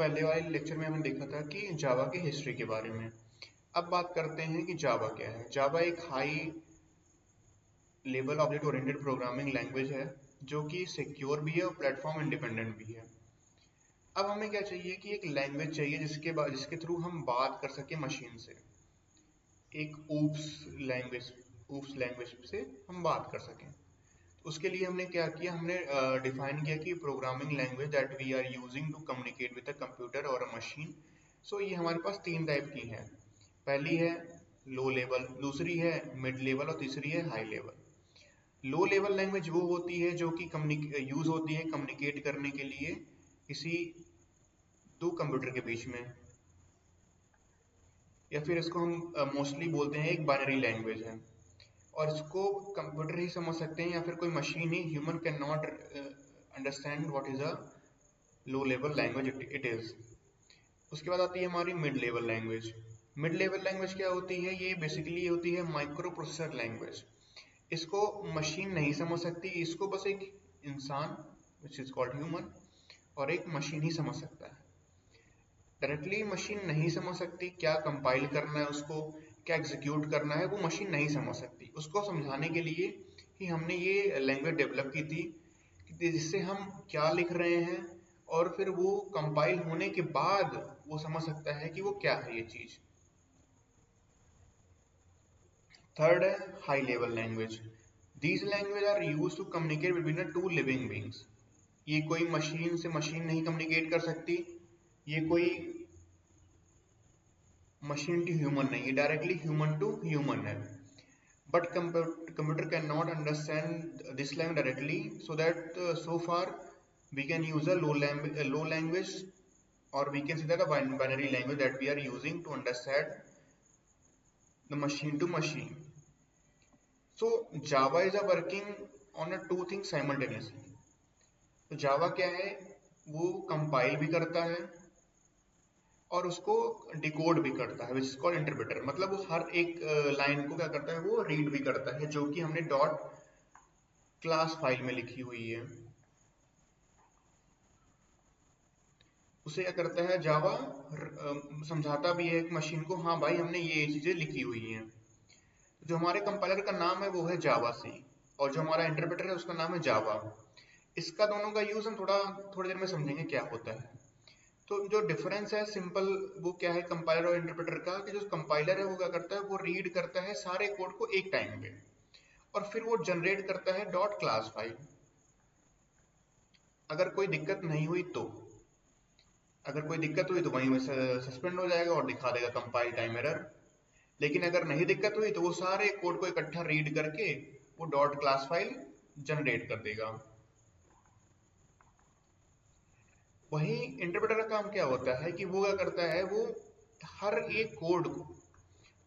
पहले वाले लेक्चर में हमने देखा था कि जावा की हिस्ट्री के बारे में। अब बात करते हैं कि जावा क्या है। जावा एक high level object oriented programming language है जो कि सिक्योर भी है और प्लेटफॉर्म इंडिपेंडेंट भी है। अब हमें क्या चाहिए कि एक लैंग्वेज चाहिए जिसके थ्रू हम बात कर सके मशीन से। एक ऊप्स लैंग्वेज से हम बात कर सकें। उसके लिए हमने क्या किया, हमने डिफाइन किया कि programming language that we are using to communicate with a computer और अ मशीन। सो ये हमारे पास तीन टाइप की हैं। पहली है लो लेवल, दूसरी है मिड लेवल और तीसरी है high level. Low level language वो होती है जो कि यूज होती है कम्युनिकेट करने के लिए किसी दो कंप्यूटर के बीच में, या फिर इसको हम मोस्टली बोलते हैं एक बाइनरी लैंग्वेज है, और इसको कंप्यूटर ही समझ सकते हैं या फिर कोई machine he. Human can not understand what is a low level language it is. उसके बाद आती है हमारी mid level language. Mid level language क्या होती है, ये बेसिकली होती है माइक्रो प्रोसेसर लैंग्वेज। इसको मशीन नहीं समझ सकती, इसको बस एक इंसान विच इज कॉल्ड ह्यूमन और एक मशीन ही समझ सकता है। डायरेक्टली मशीन नहीं समझ सकती, क्या कंपाइल करना है उसको, क्या एग्जीक्यूट करना है, वो मशीन नहीं समझ सकती। उसको समझाने के लिए ही हमने ये लैंग्वेज डेवलप की थी कि जिससे हम क्या लिख रहे हैं और फिर वो कंपाइल होने के बाद वो समझ सकता है कि वो क्या है ये चीज। थर्ड है high level language. These language are use to communicate between two living beings. ये कोई मशीन से मशीन नहीं कम्युनिकेट कर सकती, ये कोई मशीन टू ह्यूमन नहीं, ये डायरेक्टली ह्यूमन टू ह्यूमन है। But computer cannot understand this language directly, so that so far we can use a low language, or we can say that a binary language that we are using to understand the machine to machine. So Java is a working on a two things simultaneously. तो Java क्या है, वो compile भी करता है और उसको decode भी करता है, विच इज कॉल्ड इंटरप्रेटर। मतलब वो हर एक लाइन को क्या करता है, वो रीड भी करता है, जो कि हमने डॉट क्लास फाइल में लिखी हुई है। उसे क्या करता है जावा, समझाता भी है एक मशीन को, हाँ भाई हमने ये चीजें लिखी हुई हैं। जो हमारे कंपाइलर का नाम है वो है जावा सी, और जो हमारा इंटरप्रेटर है उसका नाम है जावा। इसका दोनों का यूज हम थोड़ी देर में समझेंगे क्या होता है। तो जो डिफरेंस है सिंपल, वो क्या है कंपाइलर और इंटरप्रेटर का, कि जो कंपाइलर है वो क्या करता है, वो रीड करता है सारे कोड को एक टाइम पे, और फिर वो जनरेट करता है डॉट क्लास फाइल। अगर कोई दिक्कत नहीं हुई तो, अगर कोई दिक्कत हुई तो वहीं में सस्पेंड हो जाएगा और दिखा देगा कंपाइल टाइम एरर। लेकिन अगर नहीं दिक्कत हुई तो वो सारे कोड को इकट्ठा रीड करके वो डॉट क्लास फाइल जनरेट कर देगा। वहीं इंटरप्रेटर का काम क्या होता है कि वो क्या करता है, वो हर एक कोड को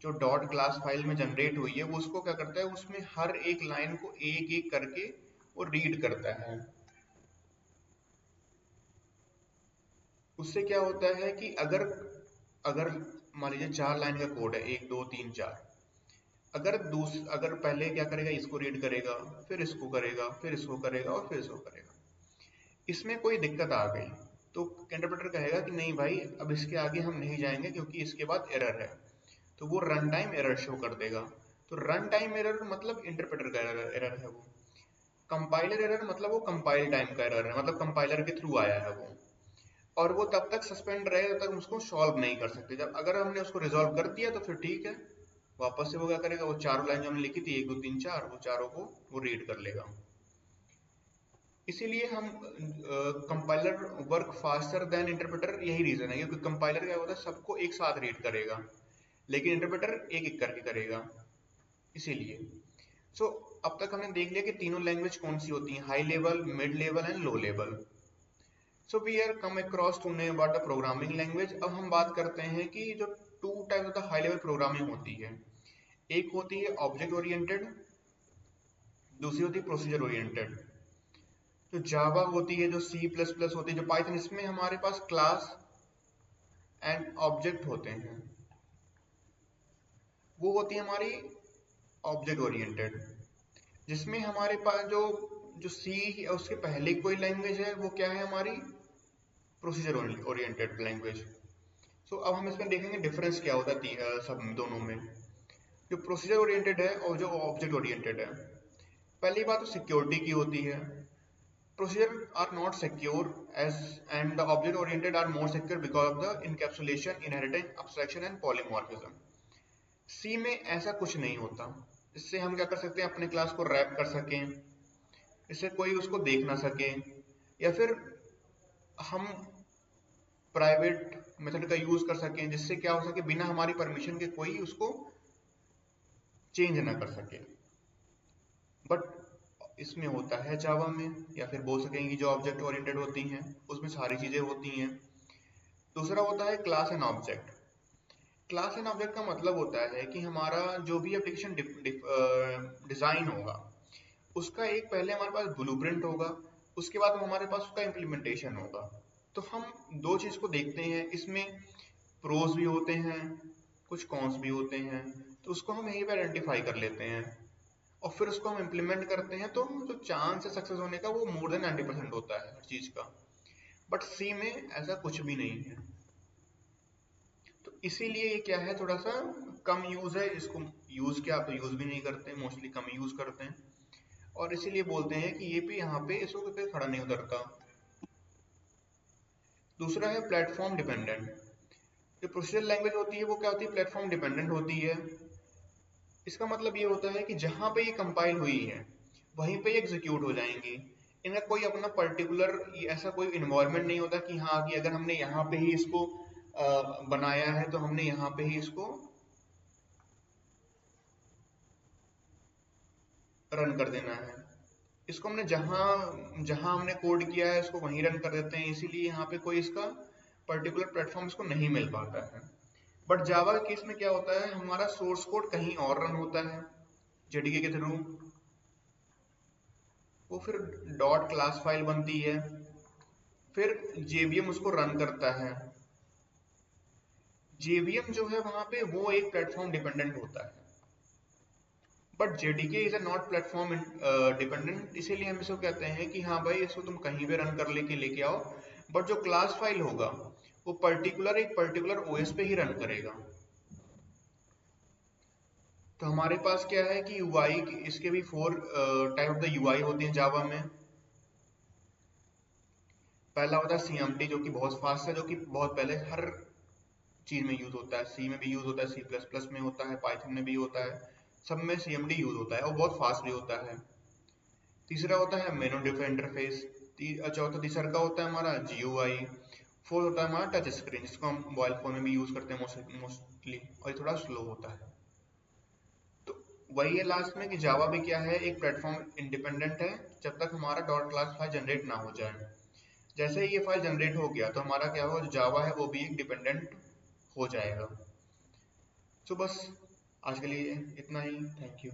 जो डॉट क्लास फाइल में जनरेट हुई है वो उसको क्या करता है, उसमें हर एक लाइन को एक एक करके वो रीड करता है। उससे क्या होता है कि अगर अगर मान लीजिए 4 लाइन का कोड है, 1 2 3 4, अगर पहले क्या करेगा, इसको रीड करेगा, फिर इसको करेगा, फिर इसको करेगा और फिर इसको करेगा, इसमें कोई दिक्कत आ गई तो इंटरप्रेटर कहेगा कि नहीं भाई अब इसके आगे हम नहीं जाएंगे क्योंकि इसके बाद एरर है, तो वो रन टाइम एरर शो कर देगा। तो रन टाइम एरर मतलब इंटरप्रेटर का एरर है वो। कंपाइलर एरर मतलब वो कंपाइल टाइम का एरर है, मतलब कंपाइलर के थ्रू आया है वो, और वो तब तक सस्पेंड रहे जब तक हम उसको सॉल्व नहीं कर सकते। जब अगर हमने उसको रिजॉल्व कर दिया तो फिर ठीक है, वापस से वो क्या करेगा, वो चारों लाइन जो हमने लिखी थी 1 2 3 4, वो चारों को वो रीड कर लेगा। इसीलिए हम compiler work faster than interpreter, यही रीजन है, क्योंकि कंपाइलर क्या होता है सबको एक साथ रीड करेगा, लेकिन इंटरप्रेटर एक एक करके करेगा। इसीलिए सो अब तक हमने देख लिया कि तीनों लैंग्वेज कौन सी होती हैं, high level, mid level and low level. So we are come across to know about the programming language. अब हम बात करते हैं कि जो two type of the high level programming होती है, एक होती है ऑब्जेक्ट ओरिएंटेड, दूसरी होती है प्रोसीजर ओरिएंटेड। जो जावा होती है, जो सी प्लस प्लस होती है, जो पाइथन, इसमें हमारे पास क्लास एंड ऑब्जेक्ट होते हैं, वो होती है हमारी ऑब्जेक्ट ओरिएंटेड। जिसमें हमारे पास जो जो सी है उसके पहले कोई लैंग्वेज है, वो क्या है हमारी प्रोसीजर ओरिएंटेड लैंग्वेज। सो अब हम इसमें देखेंगे डिफरेंस क्या होता है सब दोनों में, जो प्रोसीजर ओरिएंटेड है और जो ऑब्जेक्ट ओरिएंटेड है। पहली बात तो सिक्योरिटी की होती है। Procedure are not secure as and the object oriented are more secure because of the encapsulation, inheritance, abstraction and polymorphism. C में ऐसा कुछ नहीं होता। इससे हम क्या कर सकते हैं, अपने क्लास को रैप कर सकें, इससे कोई उसको देख ना सके, या फिर हम प्राइवेट मेथड का यूज कर सकें जिससे क्या हो सके, बिना हमारी परमिशन के कोई उसको चेंज ना कर सके। बट इसमें होता है जावा में, या फिर बोल सकेंगे कि जो ऑब्जेक्ट ओरिएंटेड होती हैं उसमें सारी चीजें होती हैं। दूसरा होता है class and object. Class and object का मतलब होता है कि हमारा जो भी एप्लीकेशन डिजाइन होगा उसका एक पहले हमारे पास ब्लूप्रिंट होगा, उसके बाद हमारे पास उसका इम्प्लीमेंटेशन होगा। तो हम दो चीज को देखते हैं, इसमें प्रोज भी होते हैं, कुछ कॉन्स भी होते हैं, तो उसको हम यहीं पे आइडेंटिफाई कर लेते हैं और फिर उसको हम इम्प्लीमेंट करते हैं। तो जो चांस है सक्सेस होने का वो मोर देन 90% होता है हर चीज का। बट सी में ऐसा कुछ भी नहीं है, तो इसीलिए ये क्या है, थोड़ा सा कम यूज है। इसको यूज क्या, आप तो यूज भी नहीं करते, मोस्टली कम यूज करते हैं, और इसीलिए बोलते हैं कि ये भी यहाँ पे इसको पे खड़ा नहीं उतरता। दूसरा है प्लेटफॉर्म डिपेंडेंट। जो प्रोसीजर लैंग्वेज होती है वो क्या होती है, प्लेटफॉर्म डिपेंडेंट होती है। इसका मतलब ये होता है कि जहां पे ये कंपाइल हुई है वहीं पे एग्जीक्यूट हो जाएंगी। इनका कोई अपना पर्टिकुलर ऐसा कोई इन्वायरमेंट नहीं होता कि हाँ कि अगर हमने यहाँ पे ही इसको बनाया है तो हमने यहाँ पे ही इसको रन कर देना है। इसको हमने जहां जहां हमने कोड किया है इसको वहीं रन कर देते हैं, इसीलिए यहाँ पे कोई इसका पर्टिकुलर प्लेटफॉर्म इसको नहीं मिल पाता है। बट जावा के केस में क्या होता है, हमारा सोर्स कोड कहीं और रन होता है जेडीके के थ्रू, वो फिर डॉट क्लास फाइल बनती है, फिर जेवीएम उसको रन करता है। जेवीएम जो है वहां पे वो एक प्लेटफॉर्म डिपेंडेंट होता है, but JDK is a not platform dependent. इसीलिए हम इसको कहते हैं कि हाँ भाई इसको तुम कहीं भी रन कर लेके आओ, बट जो क्लास फाइल होगा वो एक पर्टिकुलर ओएस पे ही रन करेगा। तो हमारे पास क्या है कि यूआई, इसके भी 4 टाइप ऑफ द यूआई होती हैं जावा में। पहला होता है सीएमडी जो कि बहुत फास्ट है, जो कि बहुत पहले हर चीज में यूज होता है। सी में भी यूज होता है, सी प्लस प्लस में होता है, पाइथन में भी होता है, सब में सीएमडी यूज होता है और बहुत फास्ट भी होता है। तीसरा होता है मेनू डिफाइंड इंटरफेस। चौथा तीसरा का होता है हमारा जीयूआई। फोर्थ होता है हमारा टच स्क्रीन, जिसको हम मोबाइल फोन में भी यूज करते हैं मोस्टली, और ये थोड़ा स्लो होता है। तो वही है लास्ट में कि जावा भी क्या है, एक प्लेटफॉर्म इंडिपेंडेंट है जब तक हमारा डॉट क्लास फाइल जनरेट ना हो जाए। जैसे ही ये फाइल जनरेट हो गया तो हमारा क्या होगा, जो जावा है वो भी एक डिपेंडेंट हो जाएगा। तो बस आज के लिए इतना ही। Thank you.